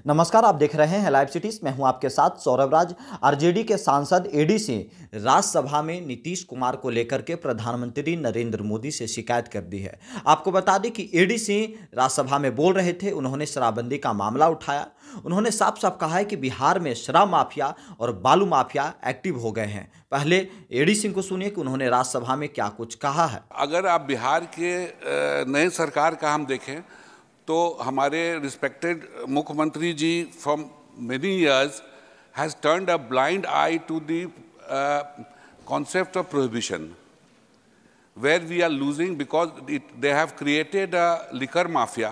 नमस्कार, आप देख रहे हैं लाइव सिटीज। मैं हूं आपके साथ सौरभ राज। आरजेडी के सांसद एडी सिंह राज्यसभा में नीतीश कुमार को लेकर के प्रधानमंत्री नरेंद्र मोदी से शिकायत कर दी है। आपको बता दें कि एडी सिंह राज्यसभा में बोल रहे थे। उन्होंने शराबबंदी का मामला उठाया। उन्होंने साफ साफ कहा है कि बिहार में शराब माफिया और बालू माफिया एक्टिव हो गए हैं। पहले एडी सिंह को सुनिए कि उन्होंने राज्यसभा में क्या कुछ कहा है। अगर आप बिहार के नए सरकार का हम देखें तो हमारे रिस्पेक्टेड मुख्यमंत्री ji from many years has turned a blind eye to the concept of prohibition, where we are losing because they have created a liquor mafia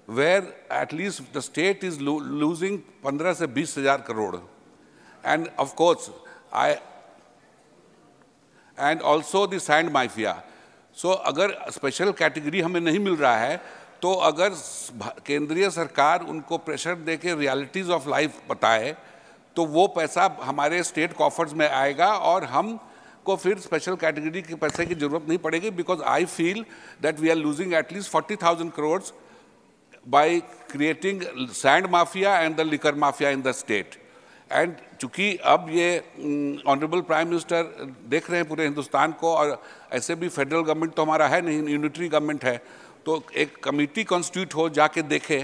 where at least the state is losing 15 से 20 हजार crore. And of course, and also the sand mafia. So अगर special category हमें नहीं मिल रहा है तो अगर केंद्रीय सरकार उनको प्रेशर देके रियलिटीज ऑफ लाइफ बताए तो वो पैसा हमारे स्टेट कॉफर्स में आएगा और हम को फिर स्पेशल कैटेगरी के पैसे की जरूरत नहीं पड़ेगी. Because I feel that we are losing at least 40,000 crore by creating sand mafia and the liquor mafia in the state. And चूंकि अब ये ऑनरेबल प्राइम मिनिस्टर देख रहे हैं पूरे हिंदुस्तान को, और ऐसे भी फेडरल गवर्नमेंट तो हमारा है नहीं, यूनिटरी गवर्नमेंट है, तो एक कमेटी कॉन्स्टिट्यूट हो जाके देखे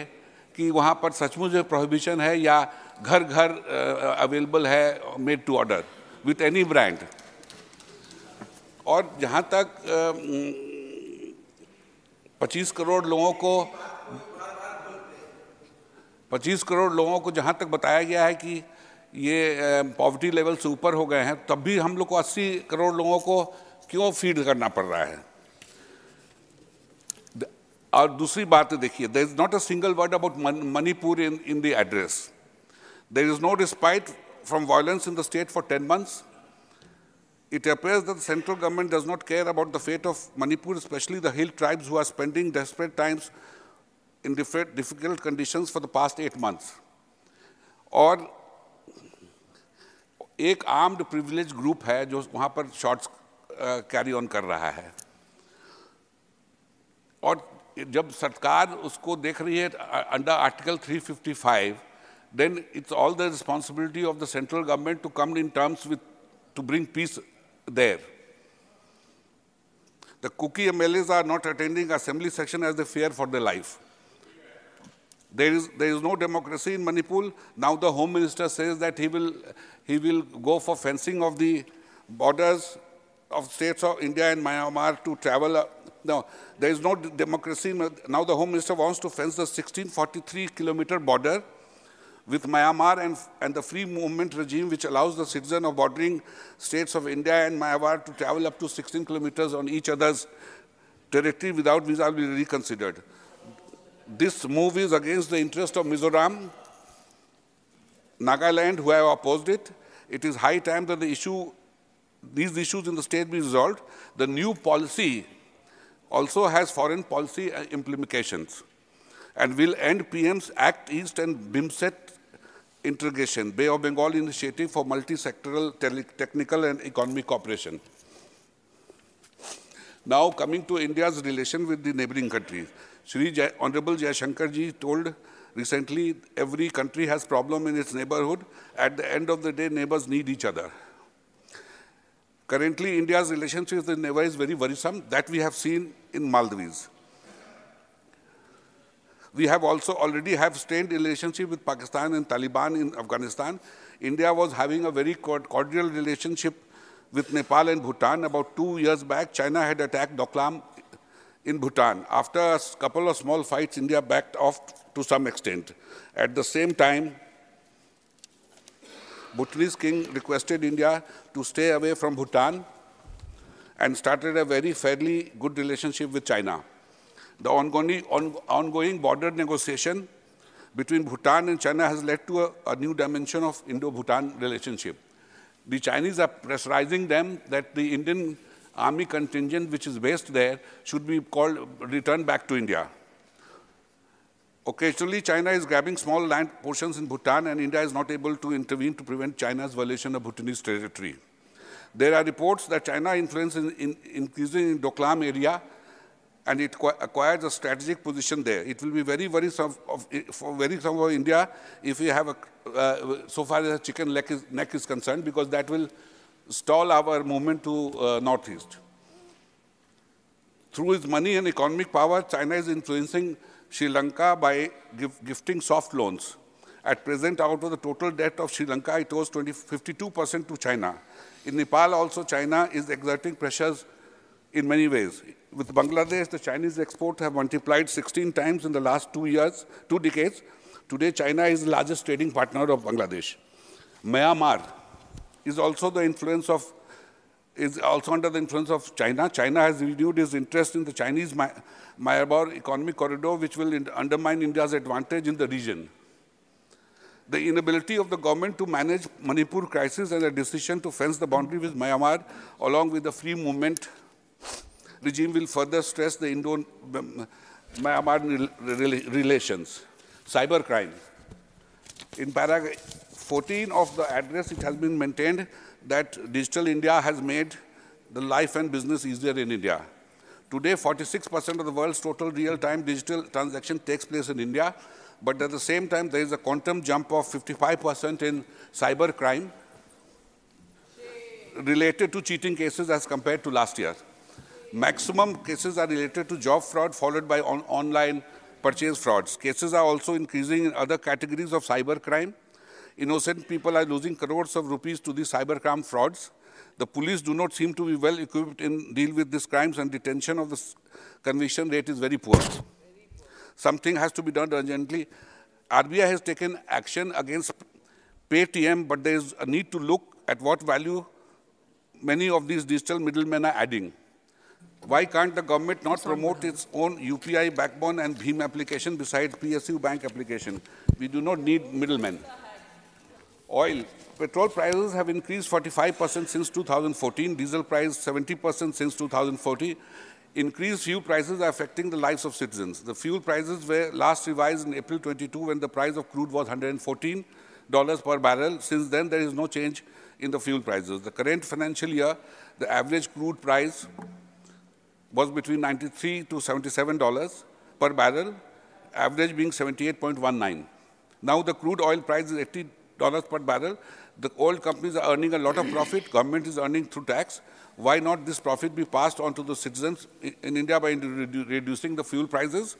कि वहाँ पर सचमुच प्रोहिबिशन है या घर घर अवेलेबल है made to order with any brand. और जहाँ तक 25 करोड़ लोगों को जहाँ तक बताया गया है कि ये पॉवर्टी लेवल से ऊपर हो गए हैं, तब भी हम लोग को 80 करोड़ लोगों को क्यों फीड करना पड़ रहा है. और दूसरी बात देखिए, there is not a single word about Manipur in the address. There is no respite from violence in the state for 10 months. It appears that the central government does not care about the fate of Manipur, especially the hill tribes who are spending desperate times in difficult conditions for the past 8 months. और एक armed privilege group है जो वहाँ पर shots carry on कर रहा है. और जब सरकार उसको देख रही है under article 355, then it's all the responsibility of the central government to come in terms with, to bring peace there. The Kuki MLAs are not attending assembly session as they fear for their life. There is no democracy in Manipur. Now the Home Minister says that he will go for fencing of the borders of states of India and Myanmar to travel. No, there is no democracy. Now the Home Minister wants to fence the 1643-kilometer border with Myanmar and the free movement regime, which allows the citizen of bordering states of India and Myanmar to travel up to 16 kilometers on each other's territory without visa, will be reconsidered. This move is against the interest of Mizoram, Nagaland, who have opposed it. It is high time that these issues in the state be resolved. The new policy also has foreign policy implications and will end PM's Act East and BIMSET integration, Bay of Bengal initiative for multi-sectoral technical and economic cooperation. Now coming to India's relation with the neighboring countries. Honorable Jaishankar ji told recently every country has problem in its neighborhood. At the end of the day, neighbors need each other. Currently, India's relationship with neighbor is very worrisome. That we have seen in Maldives. We have also already have strained relationship with Pakistan and Taliban in Afghanistan. India was having a very cordial relationship with Nepal and Bhutan. About 2 years back, China had attacked Doklam in Bhutan. After a couple of small fights, India backed off to some extent. At the same time, Bhutanese king requested India to stay away from Bhutan and started a very fairly good relationship with China. The ongoing border negotiation between Bhutan and China has led to a new dimension of Indo-Bhutan relationship. The Chinese are pressurizing them that the Indian army contingent which is based there should be returned back to India. Occasionally, China is grabbing small land portions in Bhutan, and India is not able to intervene to prevent China's violation of Bhutanese territory. There are reports that China influence is increasing in Doklam area and it acquires a strategic position there. It will be very worrisome for India if we have so far as the chicken neck is concerned, because that will stall our movement to northeast. Through its money and economic power, China is influencing Sri Lanka by gifting soft loans. At present, out of the total debt of Sri Lanka, it owes 52% to China. In Nepal also, China is exerting pressures in many ways. With Bangladesh, the Chinese exports have multiplied 16 times in the last 2 decades. Today, China is the largest trading partner of Bangladesh. Myanmar is also under the influence of China. China has renewed its interest in the Chinese Myanmar economic corridor, which will undermine India's advantage in the region. The inability of the government to manage Manipur crisis and the decision to fence the boundary with Myanmar, along with the free movement regime, will further stress the Indo-Myanmar relations. Cybercrime. In paragraph 14 of the address, it has been maintained that Digital India has made the life and business easier in India. Today, 46% of the world's total real-time digital transaction takes place in India, but at the same time, there is a quantum jump of 55% in cybercrime related to cheating cases as compared to last year. Maximum cases are related to job fraud, followed by online purchase frauds. Cases are also increasing in other categories of cybercrime. Innocent people are losing crores of rupees to these cybercrime frauds. The police do not seem to be well equipped in deal with these crimes, and detention of the conviction rate is very poor. Something has to be done urgently. RBI has taken action against Paytm, but there is a need to look at what value many of these digital middlemen are adding. Why can't the government not promote its own UPI backbone and BHIM application besides PSU bank application? We do not need middlemen. Oil. Petrol prices have increased 45% since 2014, diesel price 70% since 2014. Increased fuel prices are affecting the lives of citizens. The fuel prices were last revised in April 22 when the price of crude was $114 per barrel. Since then, there is no change in the fuel prices. The current financial year, the average crude price was between $93 to $77 per barrel, average being 78.19. Now the crude oil price is $80 per barrel. The oil companies are earning a lot of profit. Government is earning through tax. Why not this profit be passed on to the citizens in India by reducing the fuel prices?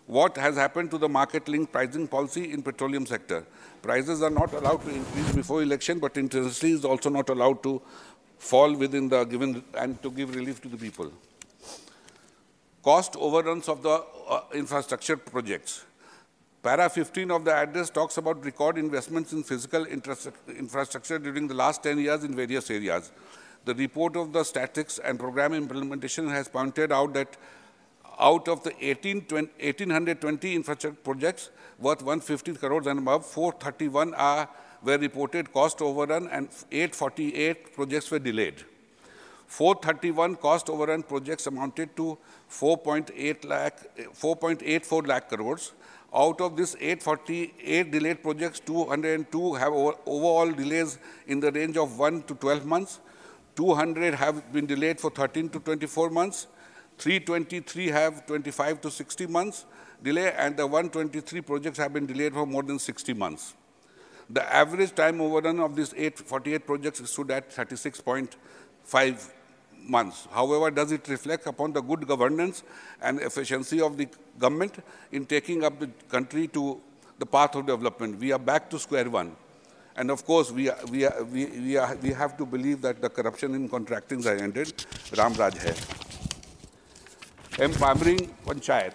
What has happened to the market-linked pricing policy in petroleum sector? Prices are not allowed to increase before election, but intensity is also not allowed to fall within the given and to give relief to the people. Cost overruns of the infrastructure projects. Para 15 of the address talks about record investments in physical infrastructure during the last 10 years in various areas. The report of the statistics and program implementation has pointed out that out of the 1,820 infrastructure projects worth 150 crores and above, 431 were reported cost overrun and 848 projects were delayed. 431 cost overrun projects amounted to 4.84 lakh crores. Out of this 848 delayed projects, 202 have overall delays in the range of 1 to 12 months. 200 have been delayed for 13 to 24 months. 323 have 25 to 60 months delay, and the 123 projects have been delayed for more than 60 months. The average time overrun of these 848 projects stood at 36.5 months. However, does it reflect upon the good governance and efficiency of the government in taking up the country to the path of development? We are back to square one. And of course, we have to believe that the corruption in contracting has ended. Ram Raj hai. Empowering Panchayat.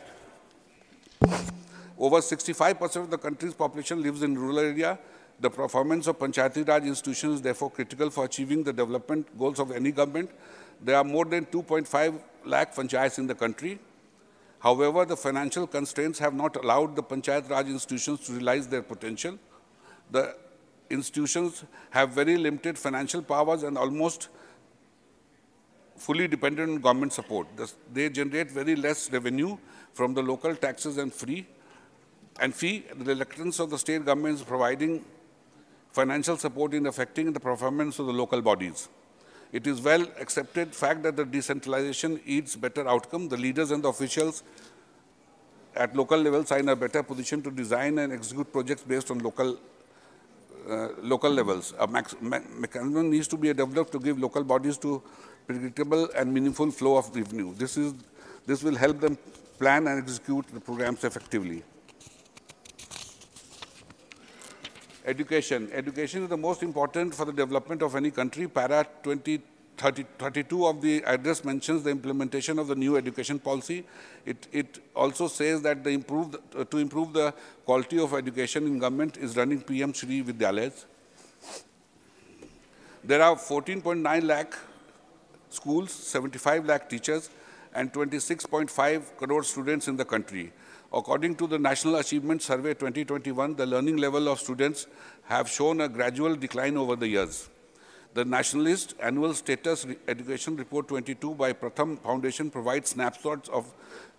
Over 65% of the country's population lives in rural area. The performance of Panchayati Raj institutions is therefore critical for achieving the development goals of any government. There are more than 2.5 lakh panchayats in the country. However, the financial constraints have not allowed the Panchayat Raj institutions to realize their potential. The institutions have very limited financial powers and almost fully dependent on government support. They generate very less revenue from the local taxes and fee. The reluctance of the state governments providing financial support in affecting the performance of the local bodies. It is well accepted fact that the decentralization yields better outcome. The leaders and the officials at local levels are in a better position to design and execute projects based on local levels. A mechanism needs to be developed to give local bodies to predictable and meaningful flow of revenue. This will help them plan and execute the programs effectively. Education. Education is the most important for the development of any country. Para 32 of the address mentions the implementation of the new education policy. It also says that to improve the quality of education in government is running PM Shri Vidyalayas. There are 14.9 lakh schools, 75 lakh teachers, and 26.5 crore students in the country. According to the National Achievement Survey 2021, the learning level of students have shown a gradual decline over the years. The Nationalist Annual Status Education Report 22 by Pratham Foundation provides snapshots of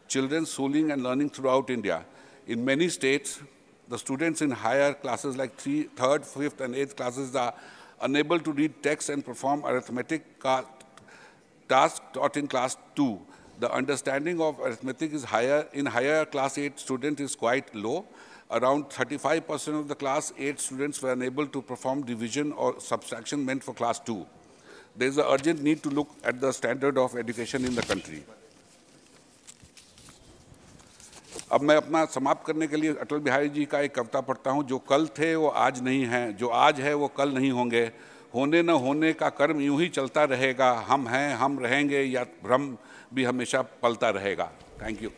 children's schooling and learning throughout India. In many states, the students in higher classes like 3rd, 5th, and 8th classes are unable to read text and perform arithmetic tasks taught in class 2. The understanding of arithmetic is higher. In higher class 8 students is quite low. Around 35% of the class 8 students were unable to perform division or subtraction meant for class 2. There is an urgent need to look at the standard of education in the country. अब मैं अपना समाप्त करने के लिए अटल बिहारी जी का एक कविता पढ़ता हूँ। जो कल थे वो आज नहीं हैं, जो आज है वो कल नहीं होंगे, होने न होने का कर्म यूं ही चलता रहेगा, हम हैं हम रहेंगे या भ्रम भी हमेशा पलता रहेगा। Thank you.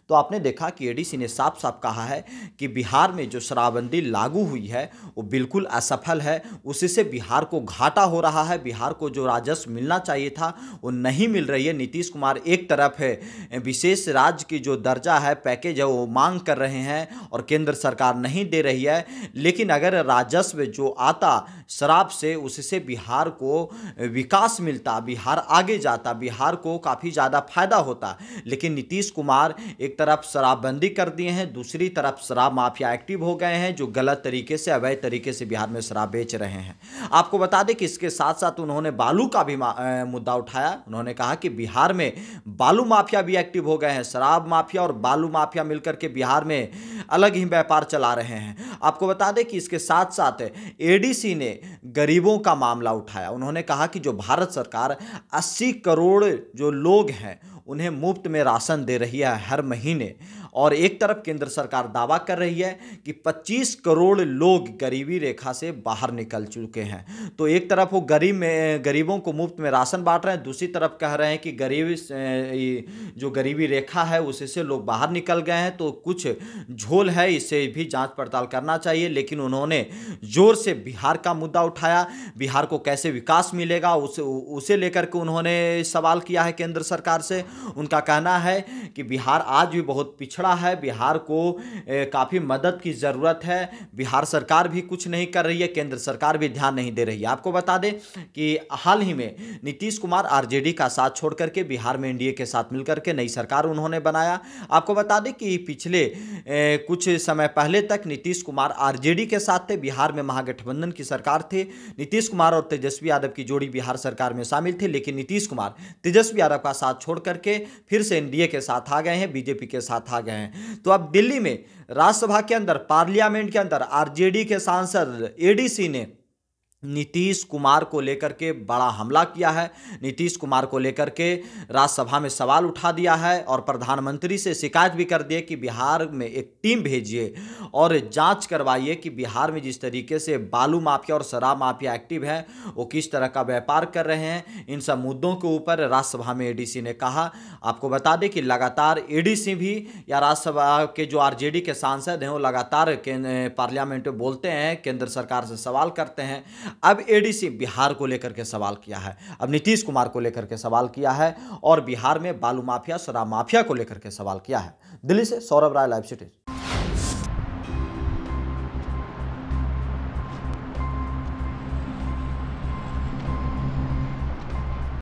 तो आपने देखा कि एडीसी ने साफ साफ कहा है कि बिहार में जो शराबबंदी लागू हुई है वो बिल्कुल असफल है, उससे बिहार को घाटा हो रहा है, बिहार को जो राजस्व मिलना चाहिए था वो नहीं मिल रही है। नीतीश कुमार एक तरफ है विशेष राज्य की जो दर्जा है, पैकेज है, वो मांग कर रहे हैं और केंद्र सरकार नहीं दे रही है। लेकिन अगर राजस्व जो आता शराब से, उससे बिहार को विकास मिलता, बिहार आगे जाता, बिहार को काफ़ी ज़्यादा फायदा होता। लेकिन नीतीश कुमार एक तरफ शराबबंदी कर दिए हैं, दूसरी तरफ शराब माफिया एक्टिव हो गए हैं जो गलत तरीके से, अवैध तरीके से बिहार में शराब बेच रहे हैं। आपको बता दें कि इसके साथ साथ उन्होंने बालू का भी मुद्दा उठाया। उन्होंने कहा कि बिहार में बालू माफिया भी एक्टिव हो गए हैं, शराब माफिया और बालू माफिया मिलकर के बिहार में अलग ही व्यापार चला रहे हैं। आपको बता दें कि इसके साथ साथ एडीसी ने गरीबों का मामला उठाया। उन्होंने कहा कि जो भारत सरकार 80 करोड़ जो लोग हैं उन्हें मुफ्त में राशन दे रही है हर महीने, और एक तरफ केंद्र सरकार दावा कर रही है कि 25 करोड़ लोग गरीबी रेखा से बाहर निकल चुके हैं। तो एक तरफ वो गरीबों को मुफ्त में राशन बांट रहे हैं, दूसरी तरफ कह रहे हैं कि जो गरीबी रेखा है उससे लोग बाहर निकल गए हैं। तो कुछ झोल है, इसे भी जांच पड़ताल करना चाहिए। लेकिन उन्होंने जोर से बिहार का मुद्दा उठाया, बिहार को कैसे विकास मिलेगा उसे लेकर के उन्होंने सवाल किया है केंद्र सरकार से। उनका कहना है कि बिहार आज भी बहुत पिछड़ा है, बिहार को काफ़ी मदद की ज़रूरत है, बिहार सरकार भी कुछ नहीं कर रही है, केंद्र सरकार भी ध्यान नहीं दे रही है। आपको बता दें कि हाल ही में नीतीश कुमार आरजेडी का साथ छोड़ करके बिहार में एनडीए के साथ मिलकर के नई सरकार उन्होंने बनाया। आपको बता दें कि पिछले कुछ समय पहले तक नीतीश कुमार आरजेडी के साथ थे, बिहार में महागठबंधन की सरकार थी, नीतीश कुमार और तेजस्वी यादव की जोड़ी बिहार सरकार में शामिल थी। लेकिन नीतीश कुमार तेजस्वी यादव का साथ छोड़ करके फिर से एनडीए के साथ आ गए हैं, बीजेपी के साथ आ गए हैं। तो अब दिल्ली में राज्यसभा के अंदर, पार्लियामेंट के अंदर आरजेडी के सांसद एडीसी ने नीतीश कुमार को लेकर के बड़ा हमला किया है। नीतीश कुमार को लेकर के राज्यसभा में सवाल उठा दिया है और प्रधानमंत्री से शिकायत भी कर दी कि बिहार में एक टीम भेजिए और जांच करवाइए कि बिहार में जिस तरीके से बालू माफिया और शराब माफिया एक्टिव है वो किस तरह का व्यापार कर रहे हैं। इन सब मुद्दों के ऊपर राज्यसभा में एडीसी ने कहा। आपको बता दें कि लगातार एडीसी भी या राज्यसभा के जो आरजेडी के सांसद हैं वो लगातार पार्लियामेंट में बोलते हैं, केंद्र सरकार से सवाल करते हैं। अब एडीसी बिहार को लेकर के सवाल किया है, अब नीतीश कुमार को लेकर के सवाल किया है और बिहार में बालू माफिया, शराब माफिया को लेकर के सवाल किया है। दिल्ली से सौरभ राय, लाइव सिटीज।